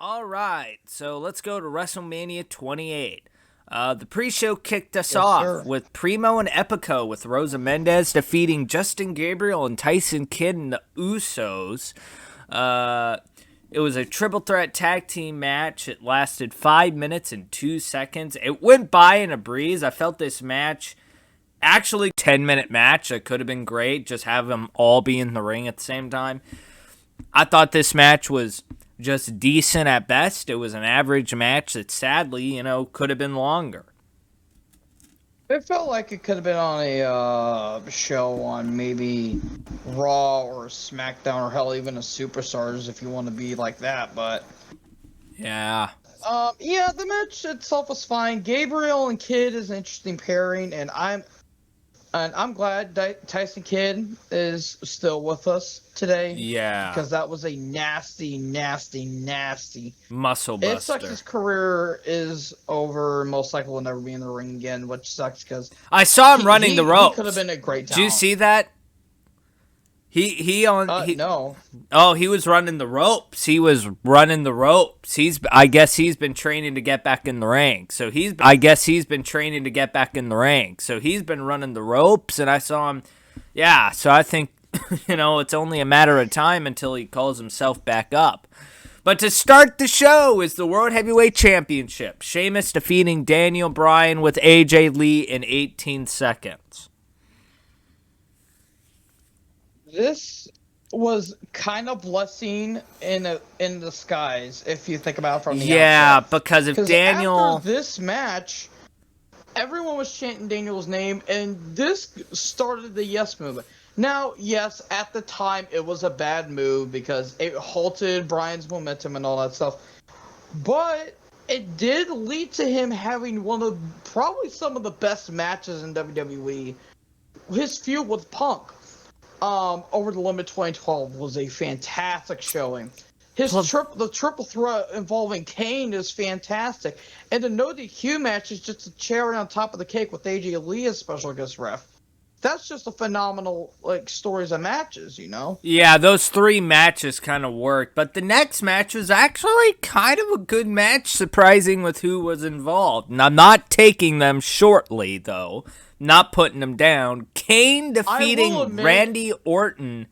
All right, so let's go to WrestleMania 28. The pre-show kicked us Yes, off sir. with Primo and Epico, with Rosa Mendez defeating Justin Gabriel and Tyson Kidd and the Usos. Uh, it was a triple threat tag team match. It lasted 5 minutes and 2 seconds. It went by in a breeze. I felt this match actually 10-minute match. It could have been great. Just have them all be in the ring at the same time. I thought this match was just decent at best. It was an average match that sadly, could have been longer. It felt like it could have been on a show on maybe Raw or SmackDown or hell, even a Superstars if you want to be like that. But Yeah. yeah, the match itself was fine. Gabriel and Kidd is an interesting pairing, and I'm glad Tyson Kidd is still with us today. Yeah. Because that was a nasty. Muscle It sucks buster. his career is over. Most likely will never be in the ring again, which sucks because I saw him running the ropes. He could have been a great talent. Did you see that? No. Oh, he was running the ropes. He was running the ropes. I guess he's been training to get back in the ring. So he's been training to get back in the ring. So he's been running the ropes, and I saw him. Yeah, so I think it's only a matter of time until he calls himself back up. But to start the show is the World Heavyweight Championship. Sheamus defeating Daniel Bryan with AJ Lee in 18 seconds. This was kind of blessing in disguise if you think about it from the outset. Because if Daniel after this match, everyone was chanting Daniel's name, and this started the Yes movement. Now, yes, at the time it was a bad move because it halted Bryan's momentum and all that stuff, but it did lead to him having one of probably some of the best matches in WWE. His feud with Punk. Over the Limit 2012 was a fantastic showing. The triple threat involving Kane is fantastic, and the No DQ match is just a cherry on top of the cake with AJ Lee as special guest ref. That's just a phenomenal stories of matches, Yeah, those 3 matches kind of worked, but the next match was actually kind of a good match, surprising with who was involved. And I'm not taking them shortly, though. Not putting them down. Kane defeating Randy Orton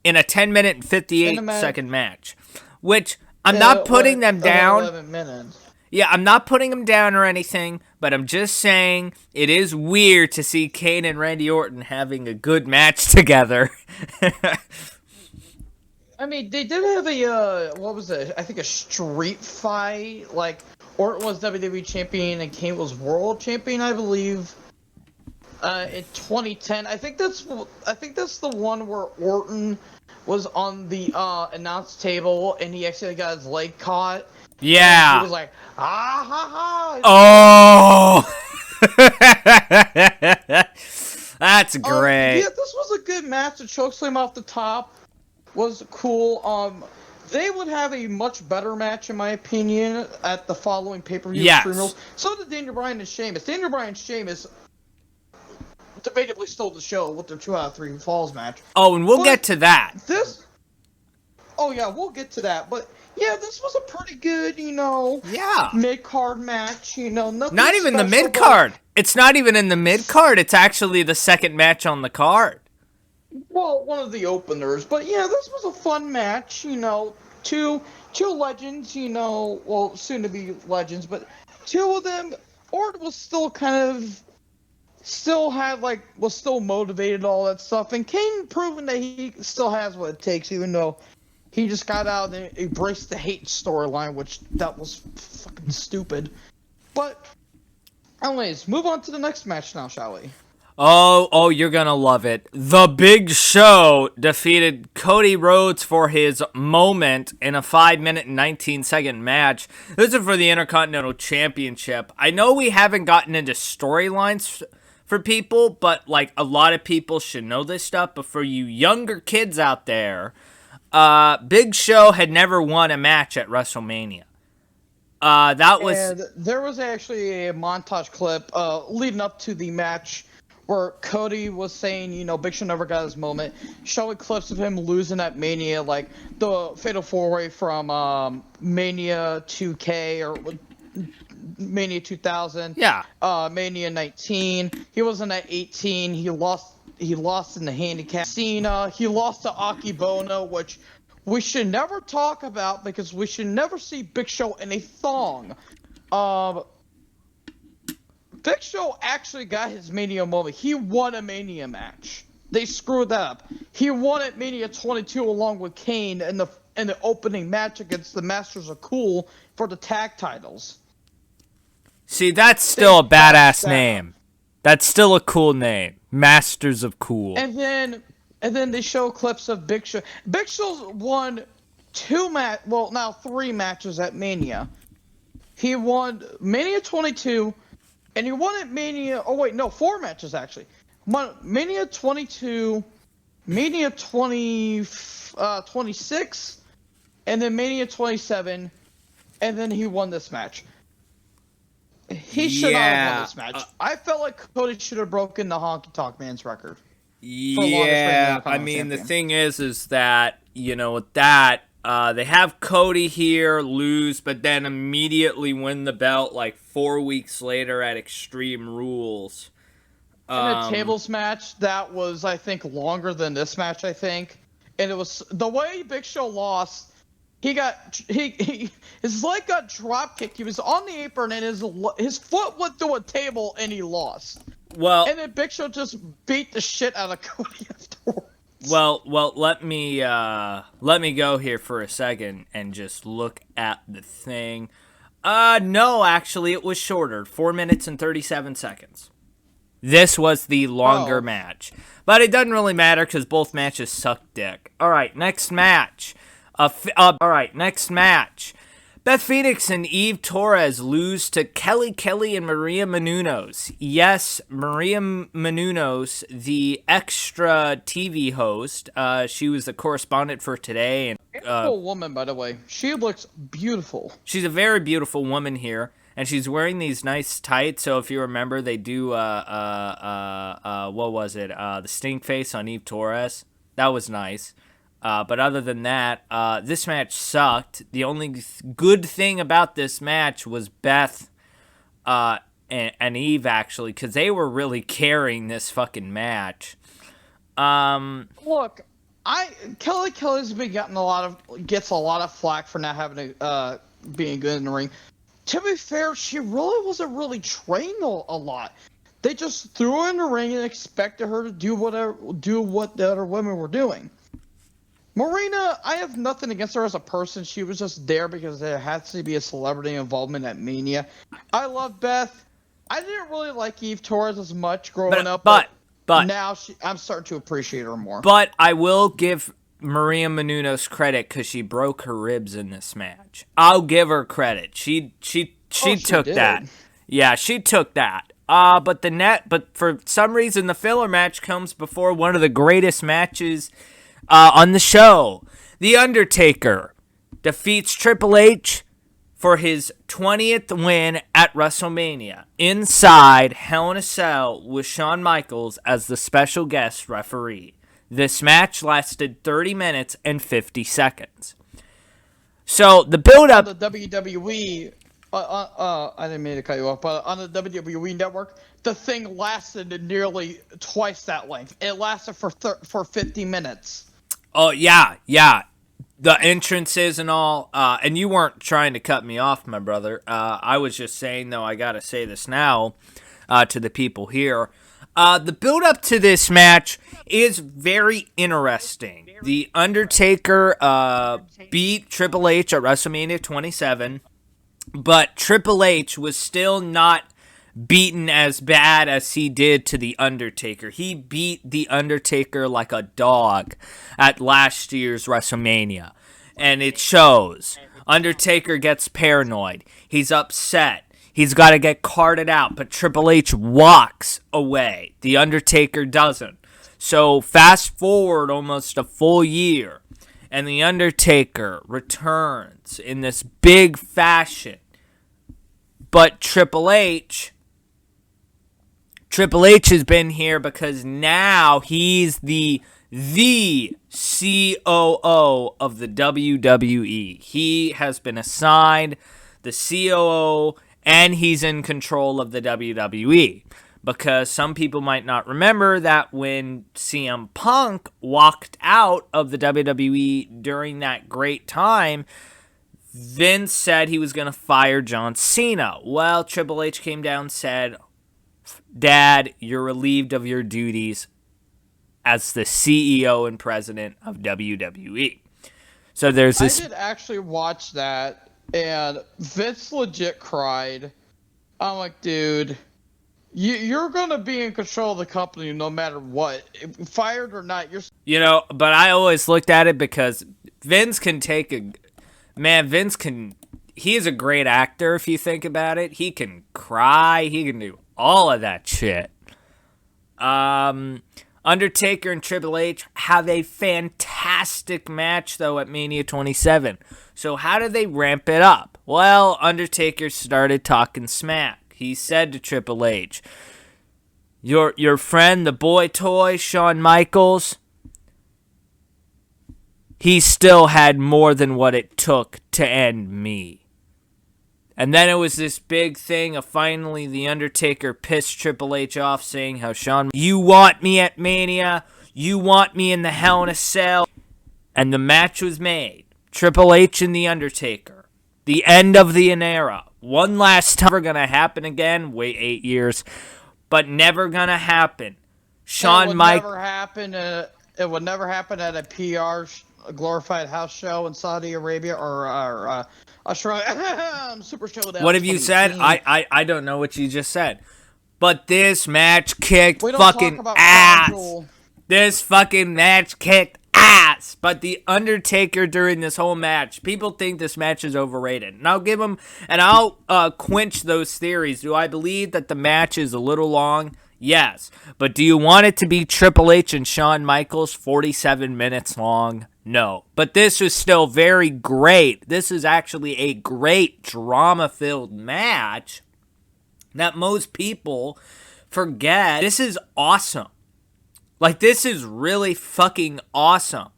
in a 10-minute and 58-second match, which I'm not putting them down. 11 minutes. Yeah, I'm not putting them down or anything, but I'm just saying it is weird to see Kane and Randy Orton having a good match together. I mean, they did have what was it? I think a street fight. Like, Orton was WWE champion and Kane was world champion, I believe. In 2010, I think that's the one where Orton was on the announce table and he actually got his leg caught. Yeah. And he was like, ah ha ha. Oh. That's great. Yeah, this was a good match. The chokeslam off the top was cool. They would have a much better match, in my opinion, at the following pay-per-view. Yes. So did Daniel Bryan and Sheamus. Daniel Bryan and Sheamus debatably stole the show with their 2 out of 3 falls match. Oh, and we'll get to that. Oh yeah, we'll get to that. But yeah, this was a pretty good, mid-card match. Not even the mid-card. It's not even in the mid-card. It's actually the second match on the card. Well, one of the openers. But yeah, this was a fun match. Two legends. Soon to be legends, but 2 of them. Orton was still was still motivated, all that stuff, and Kane proving that he still has what it takes, even though he just got out and embraced the hate storyline, which that was fucking stupid. But anyways, move on to the next match now, shall we? Oh, you're gonna love it. The Big Show defeated Cody Rhodes for his moment in a 5-minute and 19-second match. This is for the Intercontinental Championship. I know we haven't gotten into storylines for people, but a lot of people should know this stuff. But for you younger kids out there, Big Show had never won a match at WrestleMania. And there was actually a montage clip leading up to the match where Cody was saying, Big Show never got his moment, showing clips of him losing at Mania, like the Fatal 4-Way from Mania 2K or Mania 2000, Yeah. Mania 19. He wasn't at 18. He lost in the handicap. Cena. He lost to Akebono, which we should never talk about because we should never see Big Show in a thong. Big Show actually got his Mania moment. He won a Mania match. They screwed that up. He won at Mania 22 along with Kane in the opening match against the Masters of Cool for the tag titles. See, that's still a badass name. That's still a cool name. Masters of Cool. And then they show clips of Big Show. Big Show's won 3 matches at Mania. He won Mania 22, and he won at Mania. 4 matches actually. Won Mania 22, Mania 26, and then Mania 27, and then he won this match. He should not have won this match. I felt like Cody should have broken the Honky Tonk Man's record. Yeah, I mean, the thing is that, with that, they have Cody here lose, but then immediately win the belt like 4 weeks later at Extreme Rules. In a tables match that was, I think, longer than this match, I think. And it was the way Big Show lost. His leg got drop kicked. He was on the apron and his foot went through a table and he lost. Well, and then Big Show just beat the shit out of Cody afterwards. Well, let me go here for a second and just look at the thing. No, actually, it was shorter, 4 minutes and 37 seconds. This was the longer match, but it doesn't really matter because both matches suck dick. All right, next match. Beth Phoenix and Eve Torres lose to Kelly and Maria Menounos. Yes, Maria Menounos, the extra TV host. She was the correspondent for Today. And beautiful woman, by the way. She looks beautiful. She's a very beautiful woman here, and she's wearing these nice tights. So if you remember, they do what was it? The stink face on Eve Torres. That was nice. But other than that, this match sucked. The only good thing about this match was Beth and Eve, actually, because they were really carrying this fucking match. Look, Kelly's been gets a lot of flack for not having being good in the ring. To be fair, she really wasn't really trained a lot. They just threw her in the ring and expected her to do what the other women were doing. Marina, I have nothing against her as a person. She was just there because there had to be a celebrity involvement at Mania. I love Beth. I didn't really like Eve Torres as much growing up, but now I'm starting to appreciate her more. But I will give Maria Menounos credit because she broke her ribs in this match. I'll give her credit. She took that. Yeah, she took that. But for some reason, the filler match comes before one of the greatest matches on the show. The Undertaker defeats Triple H for his 20th win at WrestleMania inside Hell in a Cell with Shawn Michaels as the special guest referee. This match lasted 30 minutes and 50 seconds. So the build-up... On the WWE... I didn't mean to cut you off, but on the WWE Network, the thing lasted nearly twice that length. It lasted for 50 minutes. Oh, yeah. The entrances and all, and you weren't trying to cut me off, my brother. I was just saying, though, I gotta say this now to the people here. The build-up to this match is very interesting. The Undertaker beat Triple H at WrestleMania 27, but Triple H was still not beaten as bad as he did to The Undertaker. He beat The Undertaker like a dog at last year's WrestleMania. And it shows. Undertaker gets paranoid. He's upset. He's got to get carted out, but Triple H walks away. The Undertaker doesn't. So fast forward almost a full year, and The Undertaker returns in this big fashion. But Triple H Triple H has been here because now he's the COO of the WWE. He has been assigned the COO, and he's in control of the WWE. Because some people might not remember that when CM Punk walked out of the WWE during that great time, Vince said he was going to fire John Cena. Well, Triple H came down and said, Dad, you're relieved of your duties as the CEO and president of WWE. So there's this... I did actually watch that, and Vince legit cried. I'm like, dude... You're going to be in control of the company no matter what. Fired or not, you're... You know, but I always looked at it because Vince can take a... Man, Vince can... He is a great actor if you think about it. He can cry. He can do all of that shit. Undertaker and Triple H have a fantastic match, though, at Mania 27. So how do they ramp it up? Well, Undertaker started talking smack. He said to Triple H, your friend, the boy toy, Shawn Michaels, he still had more than what it took to end me. And then it was this big thing of finally the Undertaker pissed Triple H off, saying how Shawn, you want me at Mania, you want me in the Hell in a Cell. And the match was made. Triple H and the Undertaker. The end of the era. One last time. Never gonna happen again. Wait 8 years. But never gonna happen. Shawn Michaels. It would never happen at a PR glorified house show in Saudi Arabia or Australia. Super Showdown. What have you said? I don't know what you just said. But this match kicked fucking ass. This fucking match kicked ass. But the Undertaker during this whole match, people think this match is overrated. And I'll give them, and I'll quench those theories. Do I believe that the match is a little long? Yes. But do you want it to be Triple H and Shawn Michaels 47 minutes long? No. But this was still very great. This is actually a great drama-filled match that most people forget. This is awesome. Like, this is really fucking awesome.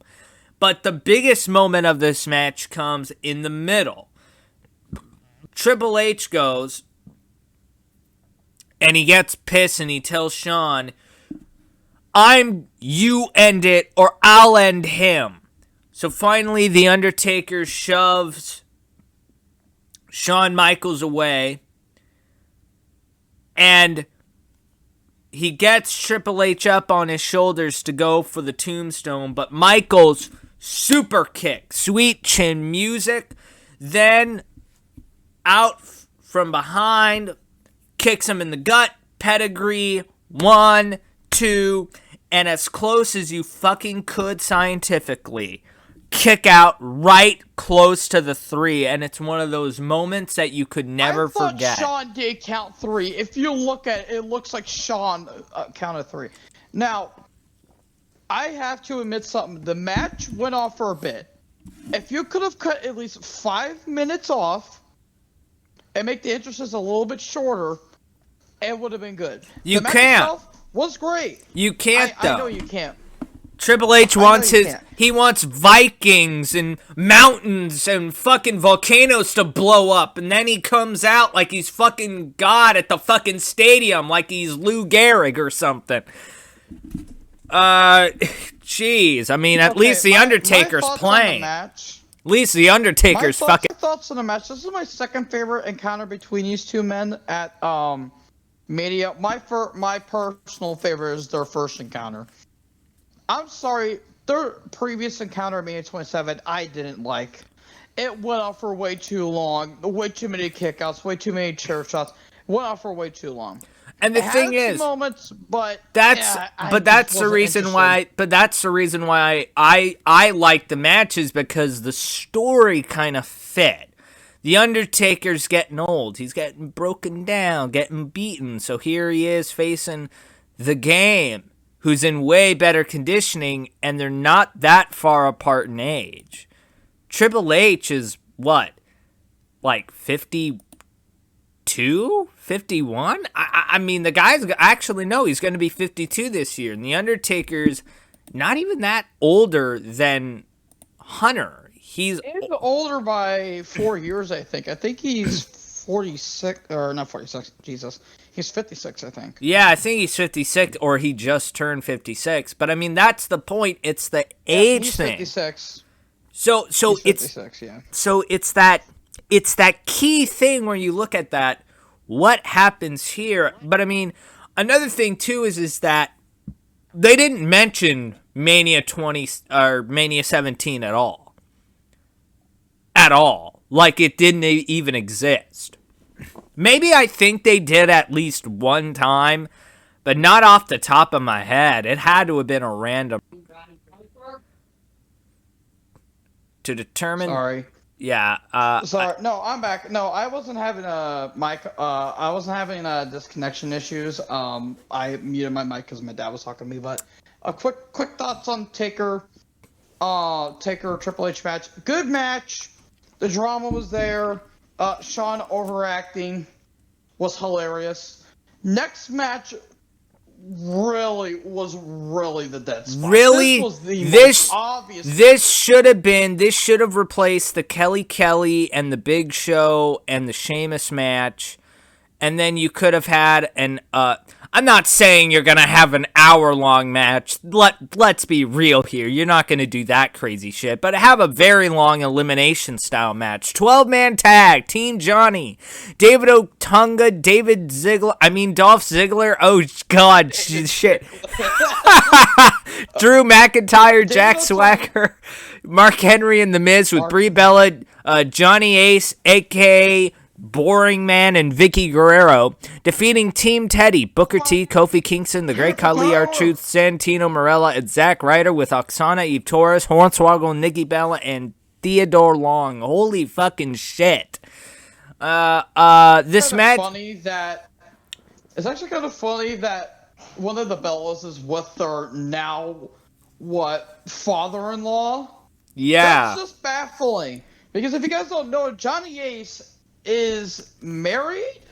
But the biggest moment of this match comes in the middle. Triple H goes, and he gets pissed, and he tells Shawn, you end it, or I'll end him. So finally, the Undertaker shoves Shawn Michaels away, and he gets Triple H up on his shoulders to go for the tombstone, but Michaels super kick, sweet chin music, then out from behind, kicks him in the gut, pedigree, 1, 2, and as close as you fucking could scientifically, kick out right close to the 3, and it's one of those moments that you could never forget. Shawn did count 3. If you look at it, it looks like Shawn counted 3. Now, I have to admit something. The match went off for a bit. If you could have cut at least 5 minutes off and make the entrances a little bit shorter, it would have been good. You the match can't. Itself was great. You can't, though. I know you can't. Triple H wants he wants Vikings and mountains and fucking volcanoes to blow up, and then he comes out like he's fucking God at the fucking stadium, like he's Lou Gehrig or something. Jeez, I mean, at least the Undertaker's playing. At least the Undertaker's fucking. My thoughts on the match. This is my second favorite encounter between these two men at Mania. My personal favorite is their first encounter. I'm sorry, their previous encounter at Mania 27, I didn't like. It went on for way too long. Way too many kickouts, way too many chair shots. Went on for way too long. And the thing is, moments, but that's the reason why. But that's the reason why I like the matches, because the story kind of fit. The Undertaker's getting old. He's getting broken down, getting beaten. So here he is facing the Game, who's in way better conditioning, and they're not that far apart in age. Triple H is what, like 52, 51? I mean, the guy's actually, no, he's going to be 52 this year. And The Undertaker's not even that older than Hunter. He's older by 4 years, I think. I think he's 46, or not 46, Jesus. He's 56, I think. Yeah, I think he's 56, or he just turned 56. But I mean, that's the point. It's the age he's thing. 56. So he's 56, yeah. So it's that key thing where you look at that, what happens here. But I mean, another thing too is that they didn't mention Mania 20 or Mania 17 at all. At all. Like it didn't even exist. Maybe I think they did at least one time, but not off the top of my head. It had to have been a random. To determine. Sorry. Yeah. Sorry. No, I'm back. No, I wasn't having a mic. I wasn't having disconnection issues. I muted my mic because my dad was talking to me. But quick thoughts on Taker Triple H match. Good match. The drama was there. Shawn overacting was hilarious. Next match was the dead spot. Really? This was the most obvious. This should have replaced the Kelly and the Big Show and the Sheamus match. And then you could have had I'm not saying you're going to have an hour-long match. Let's be real here. You're not going to do that crazy shit. But have a very long elimination-style match. 12-man tag. Team Johnny. David Otunga. Dolph Ziggler. Oh, God. Shit. Drew McIntyre. Jack Swagger. Mark Henry and The Miz with Brie Bella. Johnny Ace, a.k.a. Boring Man, and Vicky Guerrero, defeating Team Teddy, Booker T, Kofi Kingston, The Great Khali, R-Truth, Santino Marella, and Zack Ryder with Oksana, Eve Torres, Hornswoggle, Nikki Bella, and Theodore Long. Holy fucking shit. This match... It's actually kind of funny that one of the Bellas is with their now, father-in-law? Yeah. That's just baffling. Because if you guys don't know, Johnny Ace is married.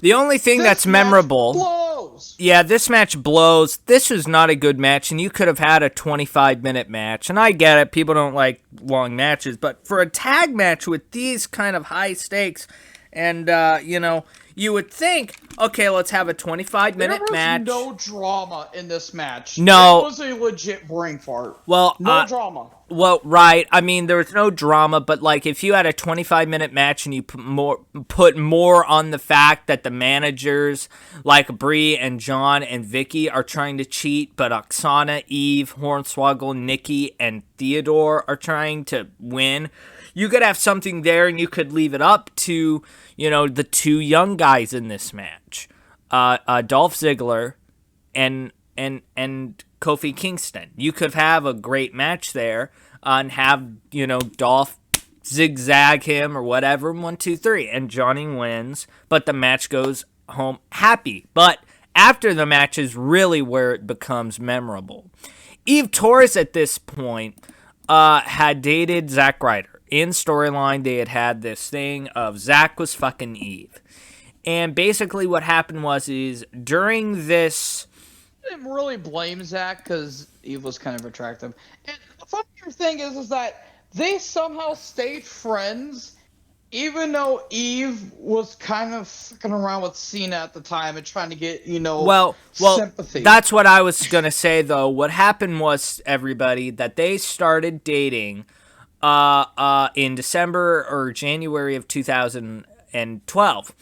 The only thing that's memorable. Blows. Yeah, this match blows. This was not a good match, and you could have had a 25-minute match. And I get it, people don't like long matches, but for a tag match with these kind of high stakes, and you would think, okay, let's have a 25-minute match. There was no drama in this match. No. It was a legit brain fart. Well, no drama. Well, right. I mean, there was no drama, but like if you had a 25-minute match and you put more on the fact that the managers like Brie and John and Vicky are trying to cheat, but Oksana, Eve, Hornswoggle, Nikki, and Theodore are trying to win, you could have something there, and you could leave it up to the two young guys in this match, Dolph Ziggler and Kofi Kingston. You could have a great match there and have, Dolph zigzag him or whatever, 1, 2, 3, and Johnny wins, but the match goes home happy. But after the match is really where it becomes memorable. Eve Torres at this point had dated Zack Ryder. In storyline, they had this thing of Zack was fucking Eve. And basically what happened is during this... I didn't really blame Zack because Eve was kind of attractive. And the funnier thing is that they somehow stayed friends, even though Eve was kind of fucking around with Cena at the time and trying to get, sympathy. That's what I was going to say, though. What happened was, everybody, that they started dating in December or January of 2012.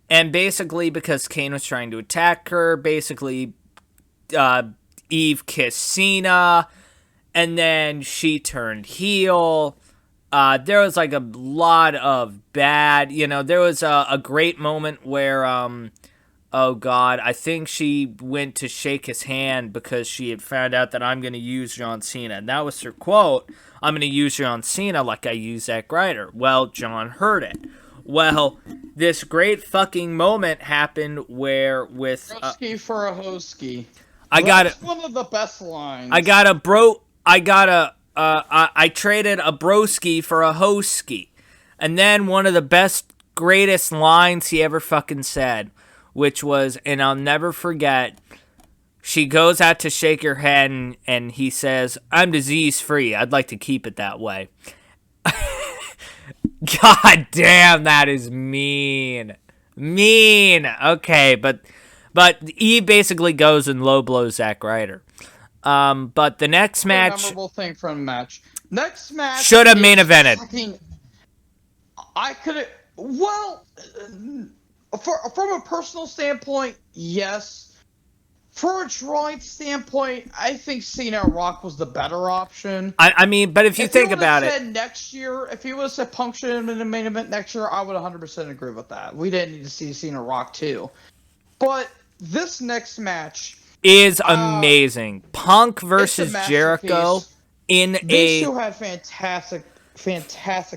And basically, because Kane was trying to attack her, Eve kissed Cena, and then she turned heel. There was like a lot of bad, there was a great moment where, I think she went to shake his hand because she had found out that I'm going to use John Cena. And that was her quote, I'm going to use John Cena like I use Zack Ryder. Well, John heard it. Well, this great fucking moment happened where with... Broski for a hoski. That's one of the best lines. I traded a broski for a hoski. And then one of the greatest lines he ever fucking said which was, and I'll never forget, she goes out to shake her hand, and he says, "I'm disease-free. I'd like to keep it that way." God damn, that is mean. Mean. Okay, but he basically goes and low blows Zack Ryder. But the next match, memorable thing from the match. Next match should have main evented. I could have. Well, from a personal standpoint, yes. For a drawing standpoint, I think Cena and Rock was the better option. I mean, but if you think about it, next year, if he would have said Punk should have been in the main event next year, I would 100% agree with that. We didn't need to see Cena Rock too. But this next match is amazing. Punk versus Jericho These two had fantastic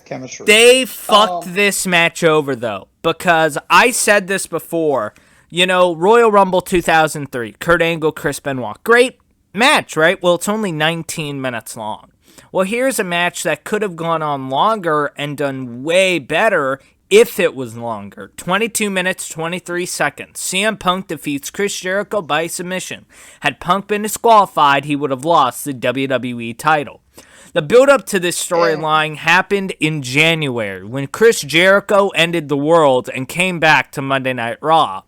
chemistry. They fucked this match over, though, because I said this before. You know, Royal Rumble 2003, Kurt Angle, Chris Benoit. Great match, right? Well, it's only 19 minutes long. Well, here's a match that could have gone on longer and done way better if it was longer. 22 minutes, 23 seconds. CM Punk defeats Chris Jericho by submission. Had Punk been disqualified, he would have lost the WWE title. The build-up to this storyline happened in January when Chris Jericho ended the world and came back to Monday Night Raw.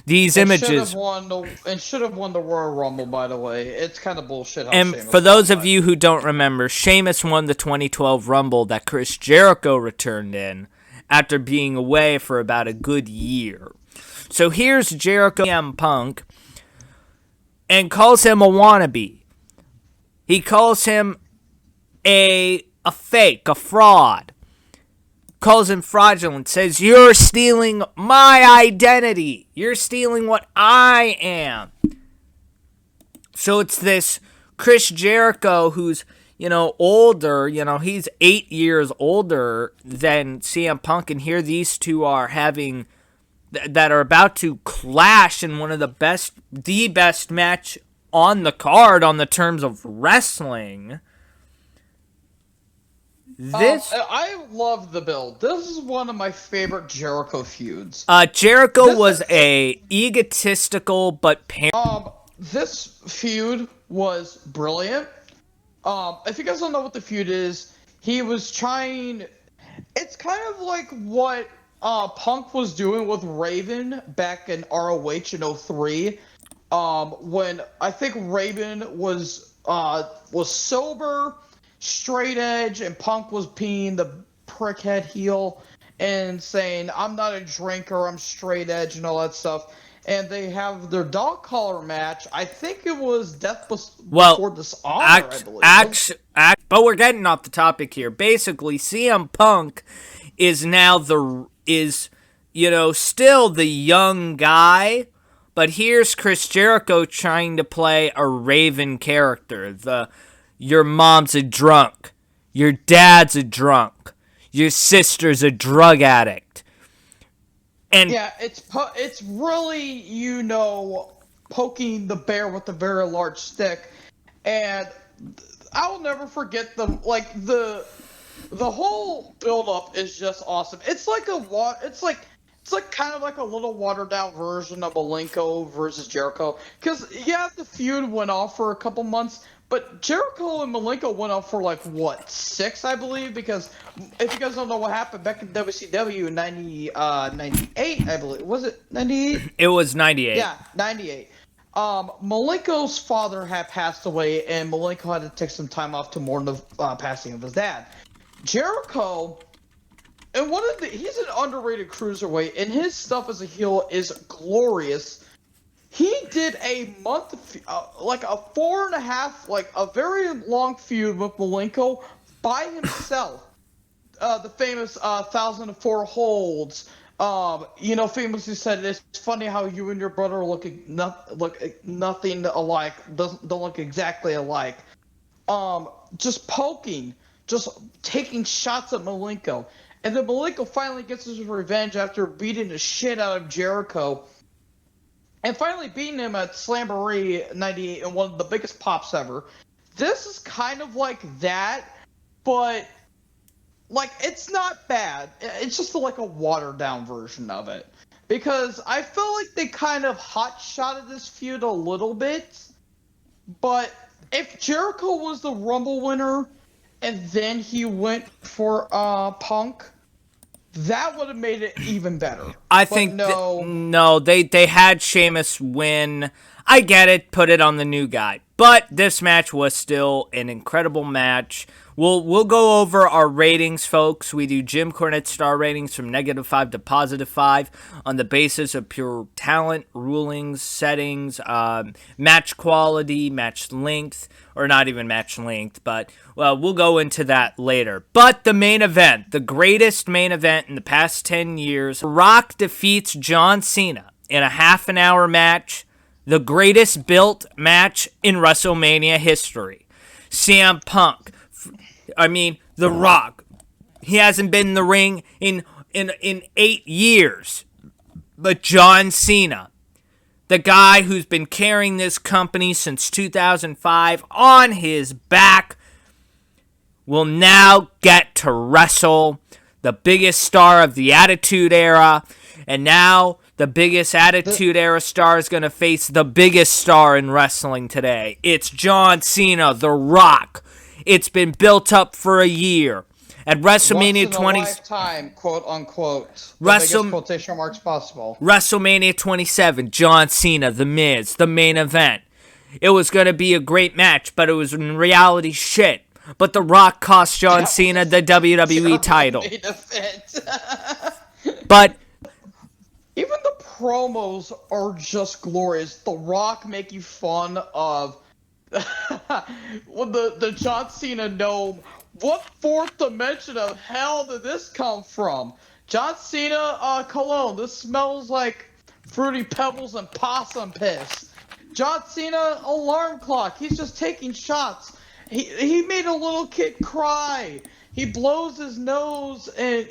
These images should have won the Royal Rumble, by the way. It's kind of bullshit. And for those of you who don't remember, Sheamus won the 2012 Rumble that Chris Jericho returned in after being away for about a good year. So here's Jericho CM Punk and calls him a wannabe. He calls him a fake, a fraud. Calls him fraudulent, says, "You're stealing my identity. You're stealing what I am." So it's this Chris Jericho who's, older, he's 8 years older than CM Punk, and here these two are having, that are about to clash in one of the best match on the card on the terms of wrestling. I love the build. This is one of my favorite Jericho feuds. Jericho was a egotistical but this feud was brilliant. If you guys don't know what the feud is, he was trying. It's kind of like what Punk was doing with Raven back in ROH in 03. When I think Raven was sober, straight edge, and Punk was being the prickhead heel and saying, "I'm not a drinker, I'm straight edge," and all that stuff. And they have their dog collar match. I think it was Death Before Dishonor, I believe. But we're getting off the topic here. Basically, CM Punk is now still the young guy, but here's Chris Jericho trying to play a Raven character. Your mom's a drunk. Your dad's a drunk. Your sister's a drug addict. And yeah, it's really, poking the bear with a very large stick. And I'll never forget the whole build up is just awesome. It's like kind of like a little watered down version of Malenko versus Jericho. Because the feud went off for a couple months. But Jericho and Malenko went up for 6, I believe, because if you guys don't know what happened back in WCW in 98, I believe. Was it 98? It was 98. Yeah, 98. Malenko's father had passed away, and Malenko had to take some time off to mourn the passing of his dad. Jericho, and he's an underrated cruiserweight, and his stuff as a heel is glorious. He did a month, a 4.5, a very long feud with Malenko by himself. The famous 1004 holds. Famously said, "It's funny how you and your brother look nothing alike, don't look exactly alike." Just poking, just taking shots at Malenko, and then Malenko finally gets his revenge after beating the shit out of Jericho. And finally beating him at Slamboree 98 in one of the biggest pops ever. This is kind of like that, but, it's not bad. It's just a watered-down version of it. because I feel like they kind of hot-shotted this feud a little bit. But if Jericho was the Rumble winner and then he went for Punk, that would have made it even better. I think no, they had Sheamus win. I get it, put it on the new guy. But this match was still an incredible match. We'll go over our ratings, folks. We do Jim Cornette star ratings from -5 to +5 on the basis of pure talent, rulings, settings, match quality, match length, or not even match length, but well, we'll go into that later. But the main event, the greatest main event in the past 10 years, Rock defeats John Cena in a half-an-hour match, the greatest built match in WrestleMania history. CM Punk, The Rock, he hasn't been in the ring in 8 years. But John Cena, the guy who's been carrying this company since 2005 on his back, will now get to wrestle the biggest star of the Attitude Era. And now the biggest Attitude Era star is going to face the biggest star in wrestling today. It's John Cena, The Rock. It's been built up for a year. At WrestleMania 20, lifetime, quote unquote, the biggest quotation marks possible. WrestleMania 27, John Cena, The Miz, the main event. It was going to be a great match, but it was in reality shit. But The Rock cost John Cena the WWE title. But even the promos are just glorious. The Rock making fun of the John Cena gnome. What fourth dimension of hell did this come from? John Cena cologne. This smells like Fruity Pebbles and possum piss. John Cena alarm clock. He's just taking shots. He made a little kid cry. He blows his nose, and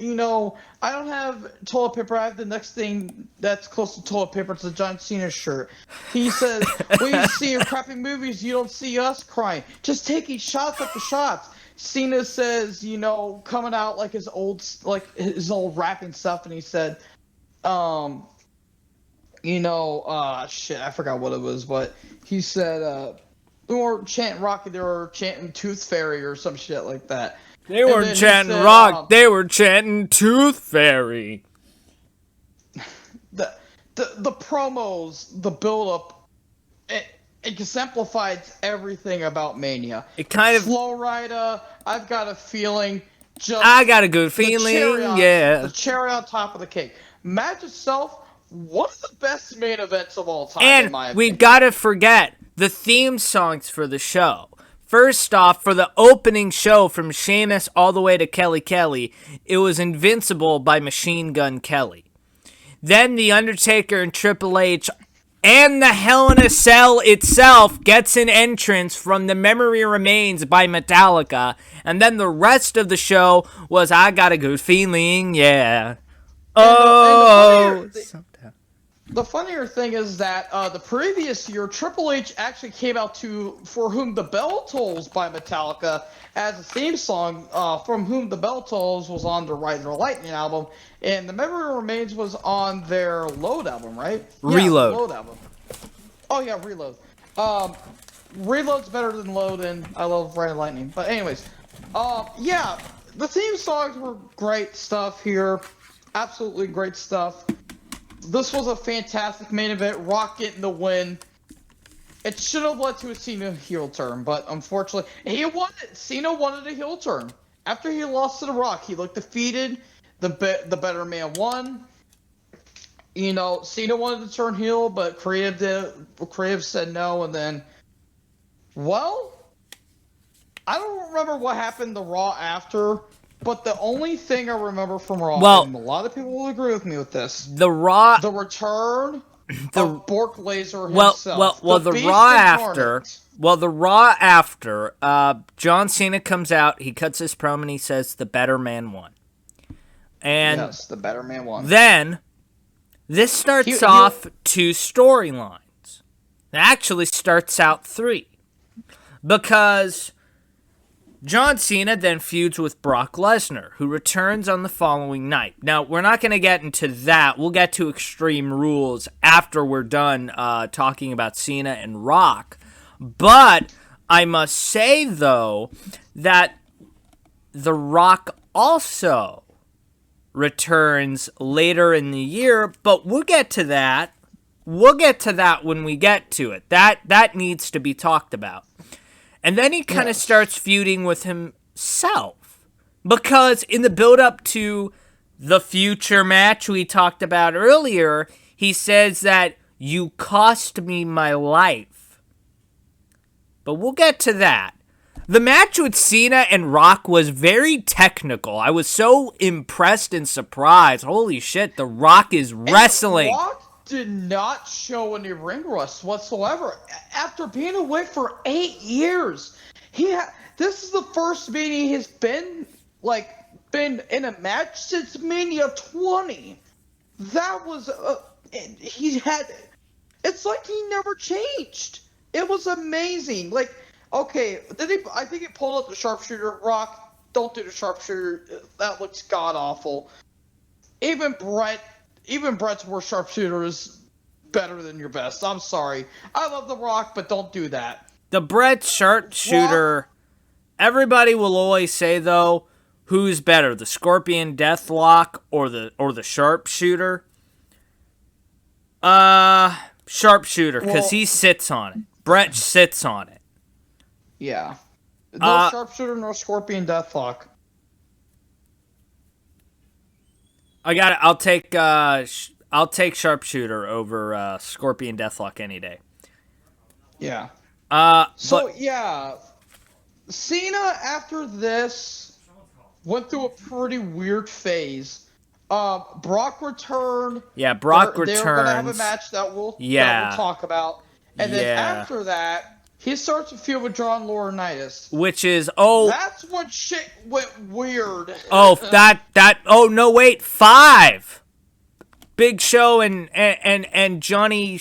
I don't have toilet paper. I have the next thing that's close to toilet paper. It's a John Cena shirt. He says, "When you see your crappy movies, you don't see us crying. Just taking shots after shots." Cena says, coming out like his old rapping stuff, and he said, shit, I forgot what it was, but he said, they weren't chanting Rocky, they were chanting Tooth Fairy or some shit like that. They weren't chanting Rock, they were chanting Tooth Fairy. The promos, the build-up, it exemplifies everything about Mania. It kind of... Flow Rider, I've got a feeling. I got a good feeling, The cherry on top of the cake. Match itself, one of the best main events of all time, in my opinion. We gotta forget the theme songs for the show. First off, for the opening show from Sheamus all the way to Kelly Kelly, it was Invincible by Machine Gun Kelly. Then The Undertaker and Triple H and the Hell in a Cell itself gets an entrance from The Memory Remains by Metallica. And then the rest of the show was I Got a Good Feeling, yeah. The funnier thing is that the previous year, Triple H actually came out to For Whom the Bell Tolls by Metallica as a theme song. From Whom the Bell Tolls was on the Ride the Lightning album, and The Memory Remains was on their Load album, right? Reload. Yeah, Load album. Oh yeah, Reload. Reload's better than Load, and I love Ride the Lightning. But anyways, yeah, the theme songs were great stuff here. Absolutely great stuff. This was a fantastic main event. Rock getting the win. It should have led to a Cena heel turn, but unfortunately, he won it. Cena wanted a heel turn. After he lost to The Rock, he looked defeated. The better man won. Cena wanted to turn heel, but Creative said no, and then, well, I don't remember what happened to Raw after. But the only thing I remember from Raw, and a lot of people will agree with me with this, the return of Bork Laser himself. The Raw after, John Cena comes out, he cuts his promo, and he says, the better man won. And yes, the better man won. Then, this starts off 2 storylines. It actually starts out 3. Because John Cena then feuds with Brock Lesnar, who returns on the following night. Now, we're not going to get into that. We'll get to Extreme Rules after we're done talking about Cena and Rock. But I must say, though, that The Rock also returns later in the year, but we'll get to that. We'll get to that when we get to it. That needs to be talked about. And then he kind of starts feuding with himself. Because in the build-up to the future match we talked about earlier, he says that you cost me my life. But we'll get to that. The match with Cena and Rock was very technical. I was so impressed and surprised. Holy shit, The Rock is wrestling. And Rock did not show any ring rust whatsoever. After being away for 8 years, this is the first meeting he's been in a match since Mania 20. That was it's like he never changed. It was amazing. Like, okay, I think he pulled out the sharpshooter. Rock, don't do the sharpshooter. That looks god awful. Even Brett's worst sharpshooter is better than your best. I'm sorry. I love The Rock, but don't do that. The Brett sharpshooter, everybody will always say, though, who's better, the Scorpion Deathlock or the sharpshooter? Sharpshooter, because he sits on it. Brett sits on it. Yeah. No sharpshooter, no Scorpion Deathlock. I'll take sharpshooter over Scorpion Deathlock any day. Yeah. Yeah. Cena after this went through a pretty weird phase. Brock returned. Yeah, Brock returns. They're gonna have a match that we'll talk about, and then after that, he starts to feud with John Laurinaitis. Which is that's when shit went weird. No, wait, 5. Big Show and Johnny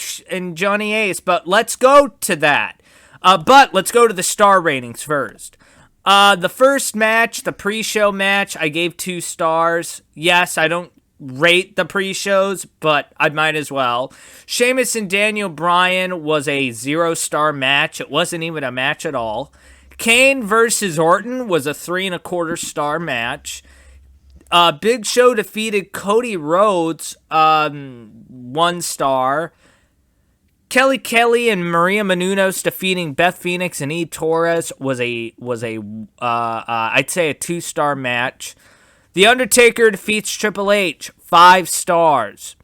Ace, but let's go to that. But let's go to the star ratings first. The first match, the pre-show match, I gave 2 stars. Yes, I don't rate the pre-shows, but I might as well. Sheamus and Daniel Bryan was a 0-star match. It wasn't even a match at all. Kane versus Orton was a 3.25 star match. Big Show defeated Cody Rhodes, 1 star. Kelly and Maria Menounos defeating Beth Phoenix and Eve Torres was a I'd say a 2-star match. The Undertaker defeats Triple H, 5 stars.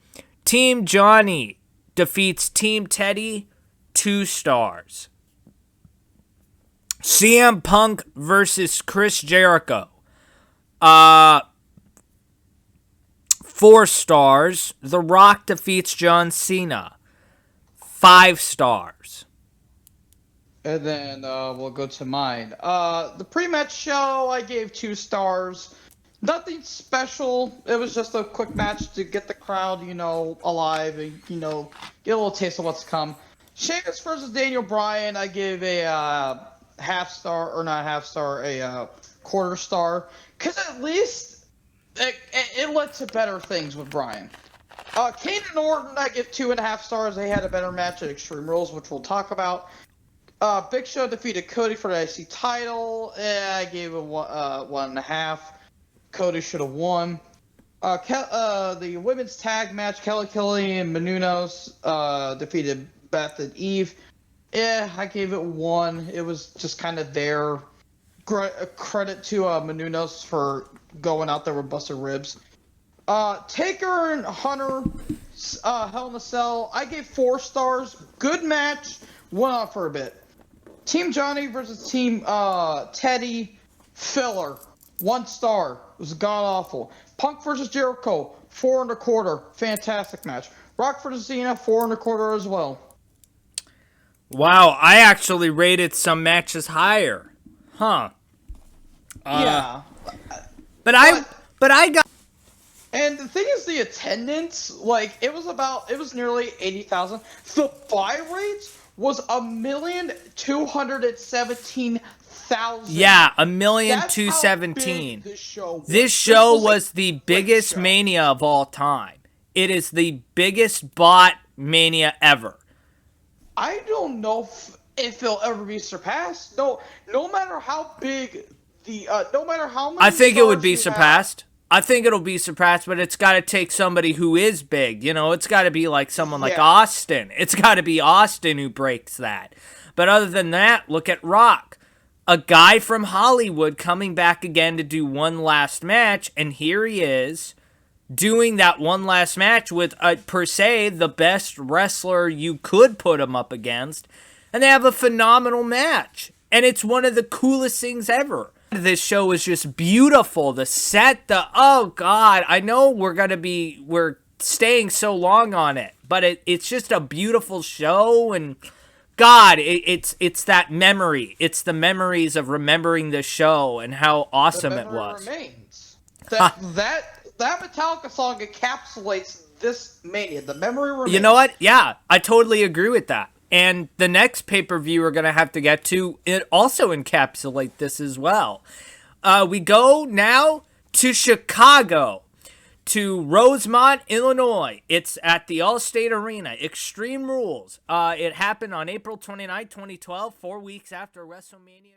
Team Johnny defeats Team Teddy, 2 stars. CM Punk versus Chris Jericho, 4 stars. The Rock defeats John Cena, 5 stars. And then we'll go to mine. The pre-match show, I gave 2 stars. Nothing special. It was just a quick match to get the crowd, alive and, get a little taste of what's to come. Sheamus versus Daniel Bryan, I gave a quarter star. Because at least it led to better things with Bryan. Kane and Orton, I give 2.5 stars. They had a better match at Extreme Rules, which we'll talk about. Big Show defeated Cody for the IC title. I gave it 1.5. Cody should have won. The women's tag match, Kelly and Menounos defeated Beth and Eve. I gave it 1. It was just kind of there. Credit to Menounos for going out there with busted ribs. Taker and Hunter, Hell in a Cell, I gave 4 stars. Good match. Went on for a bit. Team Johnny versus Team Teddy, filler. 1 star. It was god-awful. Punk versus Jericho, 4.25. Fantastic match. Rock versus Cena, 4.25 as well. Wow, I actually rated some matches higher. Huh. Yeah. But I got... And the thing is, the attendance, it was nearly 80,000. The buy rates was 1,217,000. Yeah, That's 1,217,000. how big this show was. This show a was the great biggest show. Mania of all time. It is the biggest bought Mania ever. I don't know if it'll ever be surpassed. No matter how big no matter how many. I think it would be stars you have, surpassed. I think it'll be surpassed, but it's got to take somebody who is big. You know, it's got to be like someone like Yeah. Austin. It's got to be Austin who breaks that. But other than that, look at Rock. A guy from Hollywood coming back again to do one last match, and here he is doing that one last match with, per se, the best wrestler you could put him up against, and they have a phenomenal match. And it's one of the coolest things ever. This show is just beautiful. The set, oh God, I know we're staying so long on it, but it's just a beautiful show, and God, it's that memory. It's the memories of remembering the show and how awesome it was. Remains. That Metallica song encapsulates this Mania. The memory remains. You know what? Yeah, I totally agree with that. And the next pay-per-view we're going to have to get to, it also encapsulate this as well. We go now to Chicago, to Rosemont, Illinois. It's at the Allstate Arena. Extreme Rules. It happened on April 29, 2012, 4 weeks after WrestleMania.